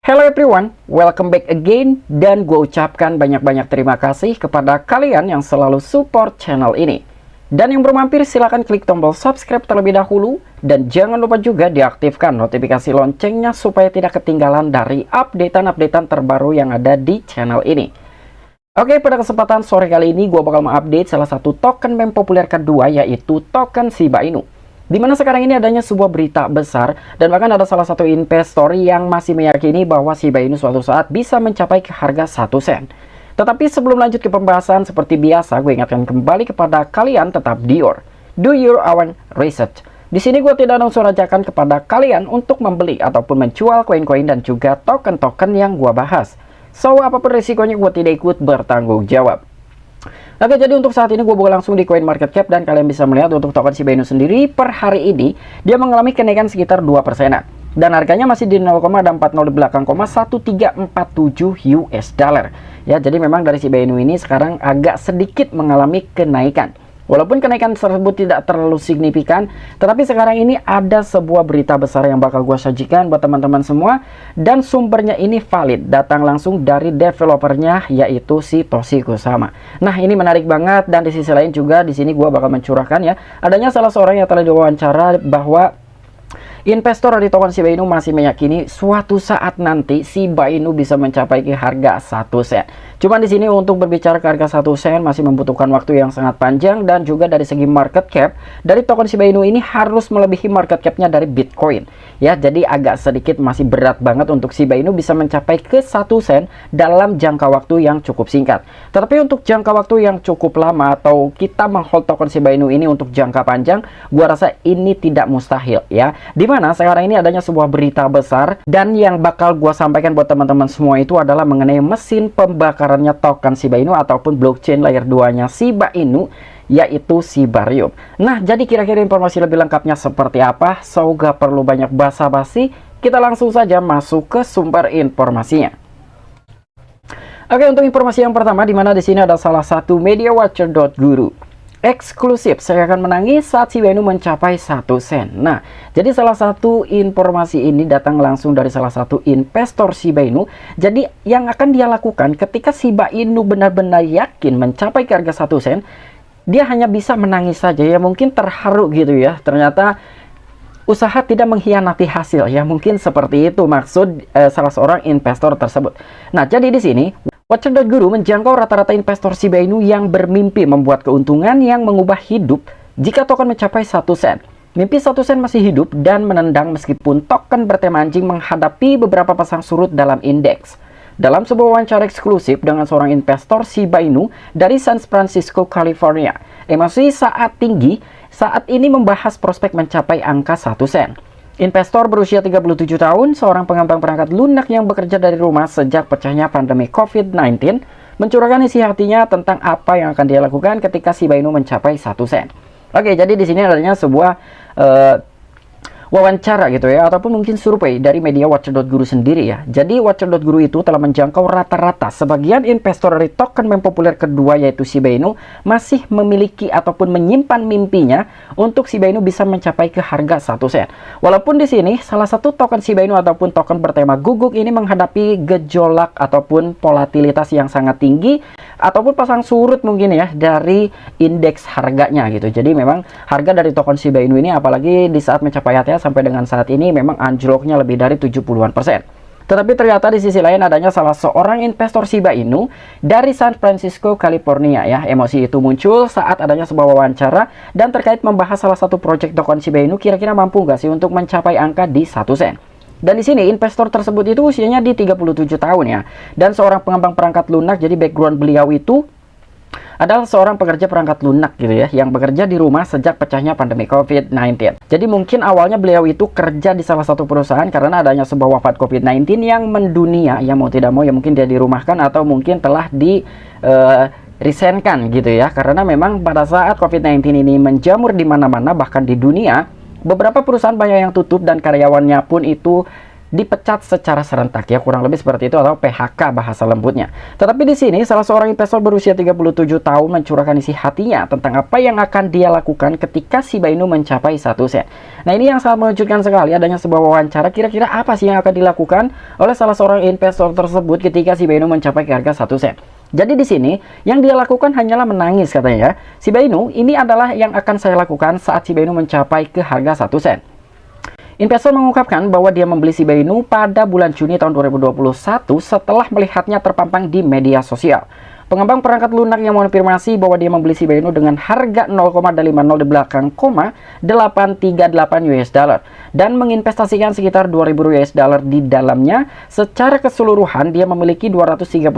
Hello everyone, welcome back again. Dan gue ucapkan banyak-banyak terima kasih kepada kalian yang selalu support channel ini. Dan yang belum mampir silahkan klik tombol subscribe terlebih dahulu. Dan jangan lupa juga diaktifkan notifikasi loncengnya supaya tidak ketinggalan dari updatean-updatean terbaru yang ada di channel ini. Oke, pada kesempatan sore kali ini gue bakal mengupdate salah satu token meme populer kedua, yaitu token Shiba Inu. Dimana sekarang ini adanya sebuah berita besar, dan bahkan ada salah satu investor yang masih meyakini bahwa Shiba Inu suatu saat bisa mencapai ke harga 1 sen. Tetapi sebelum lanjut ke pembahasan, seperti biasa gue ingatkan kembali kepada kalian tetap do your own research. Di sini gue tidak langsung ajakan kepada kalian untuk membeli ataupun menjual koin-koin dan juga token-token yang gue bahas. So, apapun risikonya gue tidak ikut bertanggung jawab. Oke, jadi untuk saat ini gue buka langsung di CoinMarketCap, dan kalian bisa melihat untuk token Shiba Inu sendiri per hari ini dia mengalami kenaikan sekitar 2%-an. Dan harganya masih di 0,408 belakang, 1347 US dollar. Ya, jadi memang dari Shiba Inu ini sekarang agak sedikit mengalami kenaikan. Walaupun kenaikan tersebut tidak terlalu signifikan, tetapi sekarang ini ada sebuah berita besar yang bakal gue sajikan buat teman-teman semua, dan sumbernya ini valid, datang langsung dari developernya, yaitu si Satoshi Kusama. Nah, ini menarik banget, dan di sisi lain juga di sini gue bakal mencurahkan ya, adanya salah seorang yang telah diwawancara bahwa investor dari token Shiba Inu masih meyakini suatu saat nanti Shiba Inu bisa mencapai ke harga 1 sen. Cuman di sini untuk berbicara ke harga 1 sen masih membutuhkan waktu yang sangat panjang, dan juga dari segi market cap dari token Shiba Inu ini harus melebihi market capnya dari Bitcoin. Ya, jadi agak sedikit masih berat banget untuk Shiba Inu bisa mencapai ke 1 sen dalam jangka waktu yang cukup singkat. Tetapi untuk jangka waktu yang cukup lama atau kita menghold token Shiba Inu ini untuk jangka panjang, gua rasa ini tidak mustahil ya. Dimana sekarang ini adanya sebuah berita besar, dan yang bakal gua sampaikan buat teman-teman semua itu adalah mengenai mesin pembakarannya token Shiba Inu ataupun blockchain layer 2-nya Shiba Inu, yaitu Shibarium. Nah, jadi kira-kira informasi lebih lengkapnya seperti apa? So, gak perlu banyak basa-basi, kita langsung saja masuk ke sumber informasinya. Oke, untuk informasi yang pertama, dimana di sini ada salah satu media watcher.guru. Eksklusif, saya akan menangis saat Shiba Inu mencapai 1 sen. Nah, jadi salah satu informasi ini datang langsung dari salah satu investor Shiba Inu. Jadi yang akan dia lakukan ketika Shiba Inu benar-benar yakin mencapai ke harga 1 sen, dia hanya bisa menangis saja ya, mungkin terharu gitu ya. Ternyata usaha tidak mengkhianati hasil ya, mungkin seperti itu maksud salah seorang investor tersebut. Nah, jadi di sini Watcher.guru menjangkau rata-rata investor Shiba Inu yang bermimpi membuat keuntungan yang mengubah hidup jika token mencapai 1 sen. Mimpi 1 sen masih hidup dan menendang meskipun token bertema anjing menghadapi beberapa pasang surut dalam indeks. Dalam sebuah wawancara eksklusif dengan seorang investor Shiba Inu dari San Francisco, California, emosi saat tinggi saat ini membahas prospek mencapai angka 1 sen. Investor berusia 37 tahun, seorang pengembang perangkat lunak yang bekerja dari rumah sejak pecahnya pandemi COVID-19, mencurahkan isi hatinya tentang apa yang akan dia lakukan ketika Shiba Inu mencapai 1 sen. Oke, jadi di sini adanya sebuah wawancara gitu ya, ataupun mungkin survei dari media Watcher.guru sendiri ya. Jadi Watcher.guru itu telah menjangkau rata-rata sebagian investor dari token meme populer kedua, yaitu Shiba Inu, masih memiliki ataupun menyimpan mimpinya untuk Shiba Inu bisa mencapai ke harga 1 sen. Walaupun di sini salah satu token Shiba Inu ataupun token bertema guguk ini menghadapi gejolak ataupun volatilitas yang sangat tinggi, ataupun pasang surut mungkin ya dari indeks harganya gitu. Jadi memang harga dari token Shiba Inu ini apalagi di saat mencapai atas sampai dengan saat ini memang anjloknya lebih dari 70-an%. Tetapi ternyata di sisi lain adanya salah seorang investor Shiba Inu dari San Francisco, California ya. Emosi itu muncul saat adanya sebuah wawancara dan terkait membahas salah satu proyek token Shiba Inu kira-kira mampu nggak sih untuk mencapai angka di 1 sen. Dan di sini investor tersebut itu usianya di 37 tahun ya. Dan seorang pengembang perangkat lunak, jadi background beliau itu adalah seorang pekerja perangkat lunak gitu ya, yang bekerja di rumah sejak pecahnya pandemi COVID-19. Jadi mungkin awalnya beliau itu kerja di salah satu perusahaan karena adanya sebuah wafat COVID-19 yang mendunia, ya mau tidak mau ya mungkin dia dirumahkan atau mungkin telah di resignkan gitu ya, karena memang pada saat COVID-19 ini menjamur di mana-mana bahkan di dunia, beberapa perusahaan banyak yang tutup dan karyawannya pun itu dipecat secara serentak ya, kurang lebih seperti itu, atau PHK bahasa lembutnya. Tetapi di sini salah seorang investor berusia 37 tahun mencurahkan isi hatinya tentang apa yang akan dia lakukan ketika Shiba Inu mencapai 1 sen. Nah, ini yang sangat mengejutkan sekali, adanya sebuah wawancara kira-kira apa sih yang akan dilakukan oleh salah seorang investor tersebut ketika Shiba Inu mencapai ke harga 1 sen. Jadi di sini yang dia lakukan hanyalah menangis katanya. Shiba Inu ini adalah yang akan saya lakukan saat Shiba Inu mencapai ke harga 1 sen. Investor mengungkapkan bahwa dia membeli Shiba Inu pada bulan Juni tahun 2021 setelah melihatnya terpampang di media sosial. Pengembang perangkat lunak yang mengonfirmasi bahwa dia membeli Shiba Inu dengan harga 0,50 di belakang 838 US dollar dan menginvestasikan sekitar 2.000 US dollar di dalamnya. Secara keseluruhan dia memiliki 238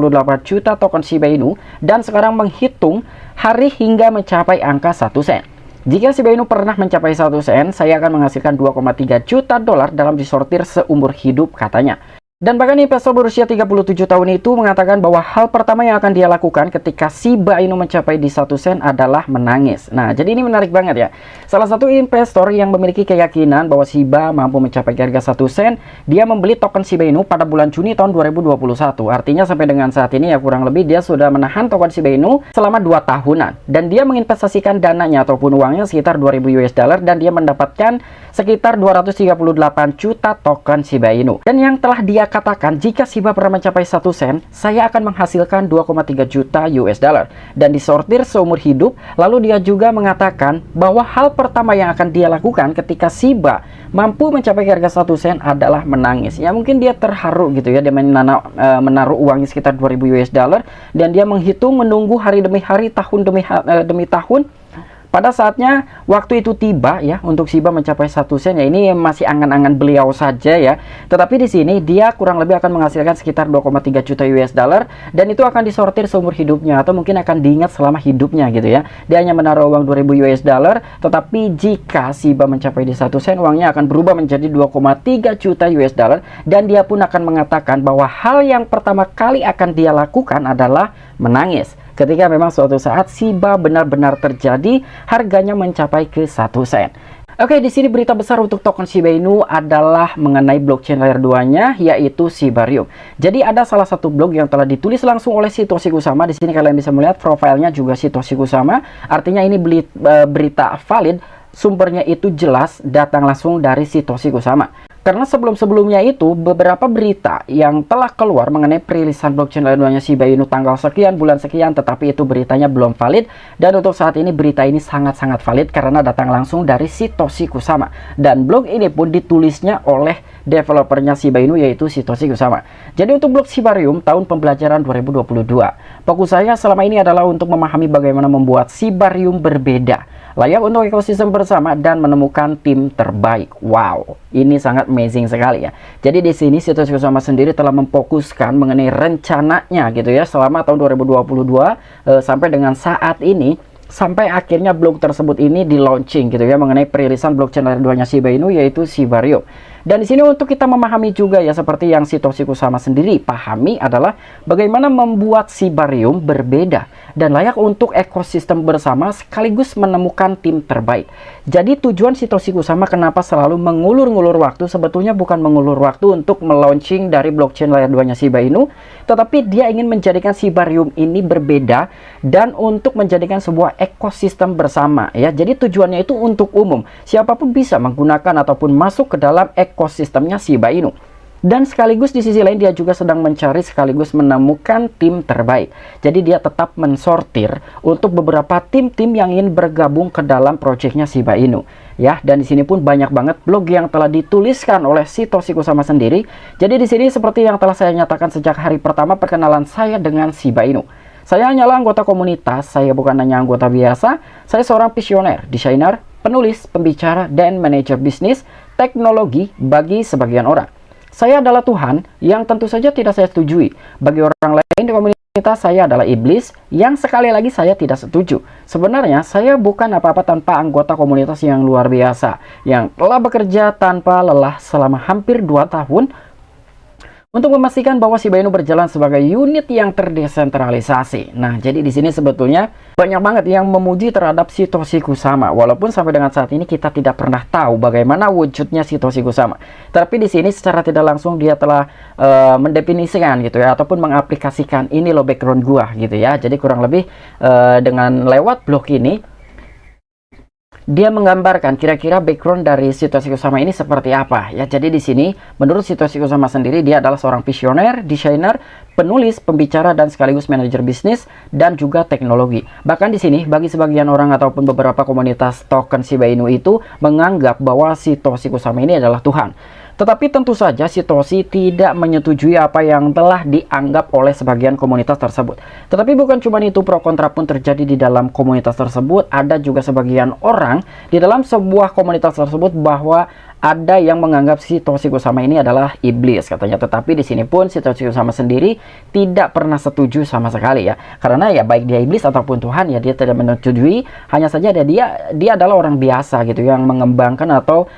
juta token Shiba Inu dan sekarang menghitung hari hingga mencapai angka 1 sen. Jika Shiba Inu pernah mencapai 1 sen, saya akan menghasilkan 2,3 juta dolar dalam disortir seumur hidup katanya. Dan bahkan investor berusia 37 tahun itu mengatakan bahwa hal pertama yang akan dia lakukan ketika Shiba Inu mencapai di 1 sen adalah menangis. Nah, jadi ini menarik banget ya. Salah satu investor yang memiliki keyakinan bahwa Shiba mampu mencapai harga 1 sen, dia membeli token Shiba Inu pada bulan Juni tahun 2021. Artinya sampai dengan saat ini ya kurang lebih dia sudah menahan token Shiba Inu selama 2 tahunan. Dan dia menginvestasikan dananya ataupun uangnya sekitar 2.000 US dollar dan dia mendapatkan sekitar 238 juta token Shiba Inu. Dan yang telah dia katakan, jika Shiba pernah mencapai 1 sen, saya akan menghasilkan 2,3 juta US dollar dan disortir seumur hidup. Lalu dia juga mengatakan bahwa hal pertama yang akan dia lakukan ketika Shiba mampu mencapai harga 1 sen adalah menangis. Ya mungkin dia terharu gitu ya, dia menaruh uangnya sekitar 2.000 US dollar dan dia menghitung menunggu hari demi hari, tahun demi tahun. Pada saatnya waktu itu tiba ya untuk Shiba mencapai 1 sen, ya ini masih angan-angan beliau saja ya. Tetapi di sini dia kurang lebih akan menghasilkan sekitar 2,3 juta US dollar dan itu akan disortir seumur hidupnya atau mungkin akan diingat selama hidupnya gitu ya. Dia hanya menaruh uang 2.000 US dollar, tetapi jika Shiba mencapai di 1 sen, uangnya akan berubah menjadi 2,3 juta US dollar dan dia pun akan mengatakan bahwa hal yang pertama kali akan dia lakukan adalah menangis ketika memang suatu saat Shiba benar-benar terjadi harganya mencapai ke 1 sen. Oke, di sini berita besar untuk token Shiba Inu adalah mengenai blockchain layer 2-nya, yaitu Shibarium. Jadi ada salah satu blog yang telah ditulis langsung oleh Satoshi Kusama. Di sini kalian bisa melihat profilnya juga Satoshi Kusama. Artinya ini berita valid, sumbernya itu jelas datang langsung dari Satoshi Kusama. Karena sebelum-sebelumnya itu beberapa berita yang telah keluar mengenai perilisan blockchain layer 2-nya Shiba Inu tanggal sekian, bulan sekian, tetapi itu beritanya belum valid. Dan untuk saat ini berita ini sangat-sangat valid karena datang langsung dari Satoshi Kusama. Dan blog ini pun ditulisnya oleh developernya Shiba Inu yaitu Satoshi Kusama. Jadi untuk blog Shibarium tahun pembelajaran 2022, fokus saya selama ini adalah untuk memahami bagaimana membuat Shibarium berbeda, layak untuk ekosistem bersama dan menemukan tim terbaik. Wow, ini sangat amazing sekali ya. Jadi di sini Satoshi Kusama sendiri telah memfokuskan mengenai rencananya gitu ya selama tahun 2022 sampai dengan saat ini, sampai akhirnya blog tersebut ini di launching gitu ya mengenai perilisan blockchain layer 2-nya Shiba Inu yaitu Shibarium. Dan di sini untuk kita memahami juga ya seperti yang Satoshi Kusama sendiri pahami adalah bagaimana membuat Shibarium berbeda dan layak untuk ekosistem bersama sekaligus menemukan tim terbaik. Jadi tujuan Satoshi Kusama kenapa selalu mengulur-ngulur waktu, sebetulnya bukan mengulur waktu untuk melaunching dari blockchain layer 2-nya Shiba Inu, tetapi dia ingin menjadikan Shibarium ini berbeda dan untuk menjadikan sebuah ekosistem bersama ya. Jadi tujuannya itu untuk umum, siapapun bisa menggunakan ataupun masuk ke dalam ekosistemnya Shiba Inu. Dan sekaligus di sisi lain dia juga sedang mencari sekaligus menemukan tim terbaik. Jadi dia tetap mensortir untuk beberapa tim-tim yang ingin bergabung ke dalam proyeknya Shiba Inu ya. Dan di sini pun banyak banget blog yang telah dituliskan oleh Satoshi Kusama sendiri. Jadi di sini seperti yang telah saya nyatakan sejak hari pertama perkenalan saya dengan Shiba Inu, saya hanyalah anggota komunitas, saya bukan hanya anggota biasa. Saya seorang visioner, desainer, penulis, pembicara, dan manajer bisnis teknologi bagi sebagian orang. Saya adalah Tuhan yang tentu saja tidak saya setujui. Bagi orang lain di komunitas, saya adalah iblis yang sekali lagi saya tidak setuju. Sebenarnya saya bukan apa-apa tanpa anggota komunitas yang luar biasa, yang telah bekerja tanpa lelah selama hampir 2 tahun untuk memastikan bahwa Shiba Inu berjalan sebagai unit yang terdesentralisasi. Nah, jadi di sini sebetulnya banyak banget yang memuji terhadap Satoshi Kusama, walaupun sampai dengan saat ini kita tidak pernah tahu bagaimana wujudnya Satoshi Kusama. Tapi di sini secara tidak langsung dia telah mendefinisikan gitu ya, ataupun mengaplikasikan ini loh background gua gitu ya. Jadi kurang lebih dengan lewat blog ini dia menggambarkan kira-kira background dari Satoshi Kusama ini seperti apa ya. Jadi di sini menurut Satoshi Kusama sendiri dia adalah seorang visioner, desainer, penulis, pembicara dan sekaligus manajer bisnis dan juga teknologi. Bahkan di sini bagi sebagian orang ataupun beberapa komunitas token Shiba Inu itu menganggap bahwa Satoshi Kusama ini adalah Tuhan. Tetapi tentu saja Satoshi tidak menyetujui apa yang telah dianggap oleh sebagian komunitas tersebut. Tetapi bukan cuma itu, pro kontra pun terjadi di dalam komunitas tersebut. Ada juga sebagian orang di dalam sebuah komunitas tersebut bahwa ada yang menganggap Satoshi Kusama ini adalah iblis katanya. Tetapi di sini pun Satoshi Kusama sendiri tidak pernah setuju sama sekali ya. Karena ya baik dia iblis ataupun Tuhan ya dia tidak menyetujui. Hanya saja dia adalah orang biasa gitu yang mengembangkan atau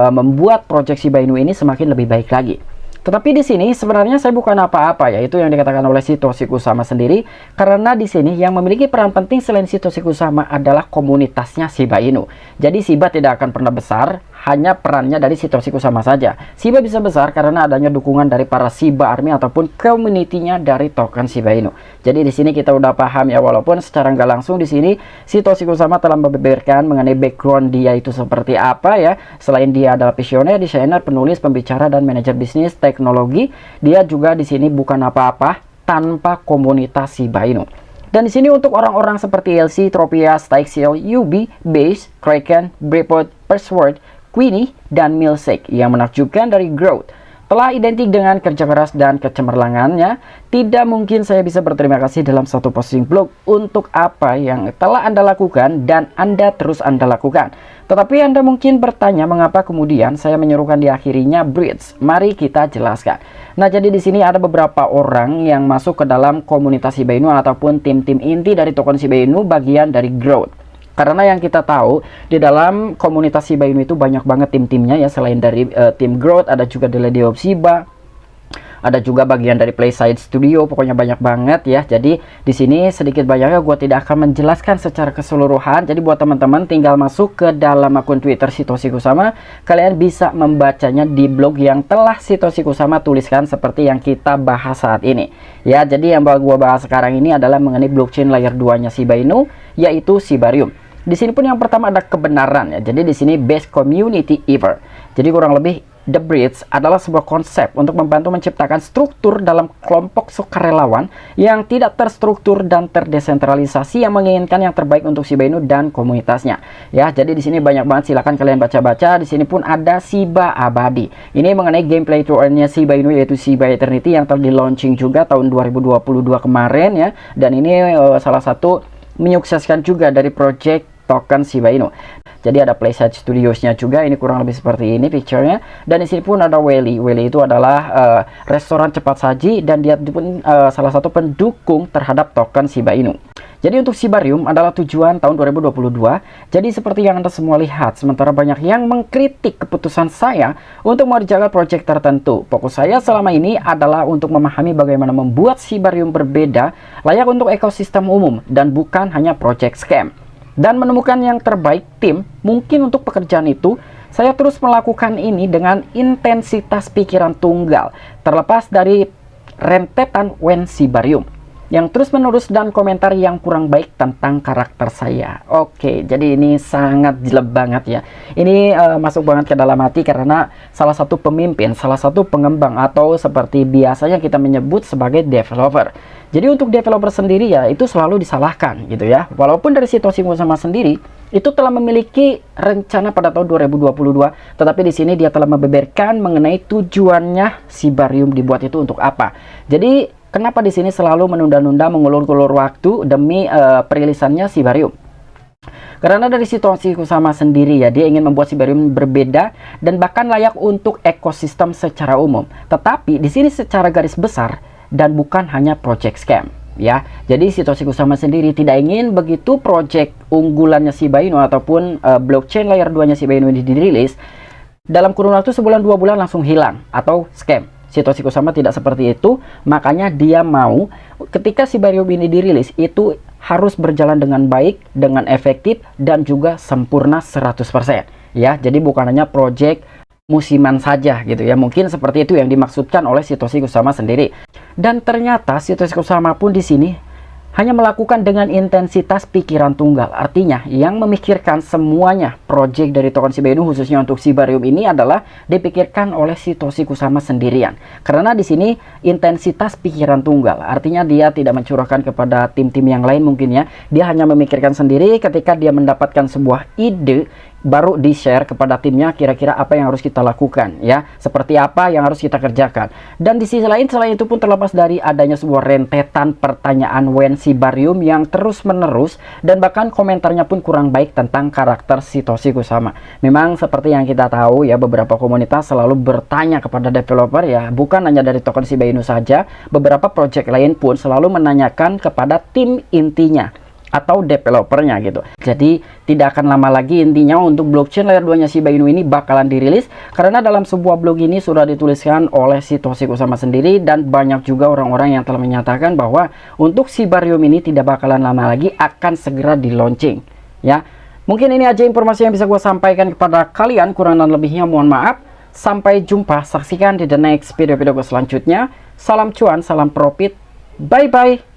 membuat proyek Shiba Inu ini semakin lebih baik lagi. Tetapi di sini sebenarnya saya bukan apa-apa ya, itu yang dikatakan oleh Satoshi Kusama sendiri, karena di sini yang memiliki peran penting selain Satoshi Kusama adalah komunitasnya Shiba Inu. Jadi Shiba tidak akan pernah besar hanya perannya dari Satoshi Kusama saja. Shiba bisa besar karena adanya dukungan dari para Shiba Army ataupun community-nya dari token Shiba Inu. Jadi di sini kita udah paham ya, walaupun secara nggak langsung di sini Satoshi Kusama telah membeberkan mengenai background dia itu seperti apa ya. Selain dia adalah visioner, desainer, penulis, pembicara dan manajer bisnis teknologi, dia juga di sini bukan apa-apa tanpa komunitas Shiba Inu. Dan di sini untuk orang-orang seperti LC, Tropia, Stykesel, UB, Base, Kraken, Brepot, Persword, Queenie, dan Milkshake yang menakjubkan dari Growth telah identik dengan kerja keras dan kecemerlangannya. Tidak mungkin saya bisa berterima kasih dalam satu posting blog untuk apa yang telah Anda lakukan dan Anda terus Anda lakukan. Tetapi Anda mungkin bertanya mengapa kemudian saya menyuruhkan diakhirinya Bridge. Mari kita jelaskan. Nah, jadi di sini ada beberapa orang yang masuk ke dalam komunitas Shiba Inu ataupun tim-tim inti dari token Shiba Inu bagian dari Growth. Karena yang kita tahu di dalam komunitas Shiba Inu itu banyak banget tim-timnya ya. Selain dari tim Growth ada juga The Lady of Shiba, ada juga bagian dari Playside Studio, pokoknya banyak banget ya. Jadi di sini sedikit banyaknya gue tidak akan menjelaskan secara keseluruhan. Jadi buat teman-teman tinggal masuk ke dalam akun Twitter Satoshi Kusama, kalian bisa membacanya di blog yang telah Satoshi Kusama tuliskan seperti yang kita bahas saat ini. Ya, jadi yang gue bahas sekarang ini adalah mengenai blockchain layer 2-nya Shiba Inu, yaitu Shibarium. Di sini pun yang pertama ada kebenaran ya. Jadi di sini best community ever. Jadi kurang lebih The Bridge adalah sebuah konsep untuk membantu menciptakan struktur dalam kelompok sukarelawan yang tidak terstruktur dan terdesentralisasi yang menginginkan yang terbaik untuk Shiba Inu dan komunitasnya. Ya, jadi di sini banyak banget, silakan kalian baca-baca. Di sini pun ada Shiba Abadi. Ini mengenai gameplay to earn-nya Shiba Inu yaitu Shiba Eternity yang telah di-launching juga tahun 2022 kemarin ya. Dan ini salah satu menyukseskan juga dari project token Shiba Inu. Jadi ada Playside Studios-nya juga, ini kurang lebih seperti ini picture-nya. Dan di sini pun ada Welly. Welly itu adalah restoran cepat saji dan dia pun salah satu pendukung terhadap token Shiba Inu. Jadi untuk Shibarium adalah tujuan tahun 2022. Jadi seperti yang Anda semua lihat, sementara banyak yang mengkritik keputusan saya untuk mengerjakan proyek tertentu. Fokus saya selama ini adalah untuk memahami bagaimana membuat Shibarium berbeda, layak untuk ekosistem umum dan bukan hanya proyek scam. Dan menemukan yang terbaik tim mungkin untuk pekerjaan itu. Saya terus melakukan ini dengan intensitas pikiran tunggal, terlepas dari rentetan Wen Shibarium yang terus menerus dan komentar yang kurang baik tentang karakter saya. Oke, jadi ini sangat jelek banget ya. Ini masuk banget ke dalam hati karena salah satu pemimpin, salah satu pengembang atau seperti biasanya kita menyebut sebagai developer. Jadi untuk developer sendiri ya itu selalu disalahkan gitu ya. Walaupun dari Satoshi Kusama sendiri itu telah memiliki rencana pada tahun 2022, tetapi di sini dia telah membeberkan mengenai tujuannya Shibarium dibuat itu untuk apa. Jadi kenapa di sini selalu menunda-nunda, mengulur-ulur waktu demi perilisannya Shibarium? Karena dari Satoshi Kusama sendiri ya, dia ingin membuat Shibarium berbeda dan bahkan layak untuk ekosistem secara umum. Tetapi di sini secara garis besar dan bukan hanya project scam ya. Jadi Satoshi Kusama sendiri tidak ingin begitu project unggulannya Shiba Inu ataupun blockchain layer 2-nya Shiba Inu ini dirilis dalam kurun waktu sebulan 2 bulan langsung hilang atau scam. Satoshi Kusama tidak seperti itu, makanya dia mau ketika Shibarium ini dirilis itu harus berjalan dengan baik, dengan efektif, dan juga sempurna 100%. Ya, jadi bukan hanya project musiman saja gitu ya. Mungkin seperti itu yang dimaksudkan oleh Satoshi Kusama sendiri. Dan ternyata Satoshi Kusama pun di sini hanya melakukan dengan intensitas pikiran tunggal. Artinya yang memikirkan semuanya project dari token Shiba Inu khususnya untuk Shibarium ini adalah dipikirkan oleh Satoshi Kusama sendirian. Karena di sini intensitas pikiran tunggal. Artinya dia tidak mencurahkan kepada tim-tim yang lain mungkin ya. Dia hanya memikirkan sendiri ketika dia mendapatkan sebuah ide, baru di-share kepada timnya kira-kira apa yang harus kita lakukan ya, seperti apa yang harus kita kerjakan. Dan di sisi lain, selain itu pun terlepas dari adanya sebuah rentetan pertanyaan when Shibarium yang terus menerus, dan bahkan komentarnya pun kurang baik tentang karakter Satoshi Kusama. Memang seperti yang kita tahu ya, beberapa komunitas selalu bertanya kepada developer ya, bukan hanya dari token Shiba Inu saja, beberapa project lain pun selalu menanyakan kepada tim intinya atau developernya gitu. Jadi tidak akan lama lagi intinya untuk blockchain layer 2 nya Shiba Inu ini bakalan dirilis, karena dalam sebuah blog ini sudah dituliskan oleh Satoshi Kusama sendiri, dan banyak juga orang-orang yang telah menyatakan bahwa untuk Shibarium ini tidak bakalan lama lagi, akan segera di launching ya. Mungkin ini aja informasi yang bisa gue sampaikan kepada kalian, kurang dan lebihnya mohon maaf. Sampai jumpa, saksikan di the next video-video gue selanjutnya. Salam cuan, salam profit, bye bye.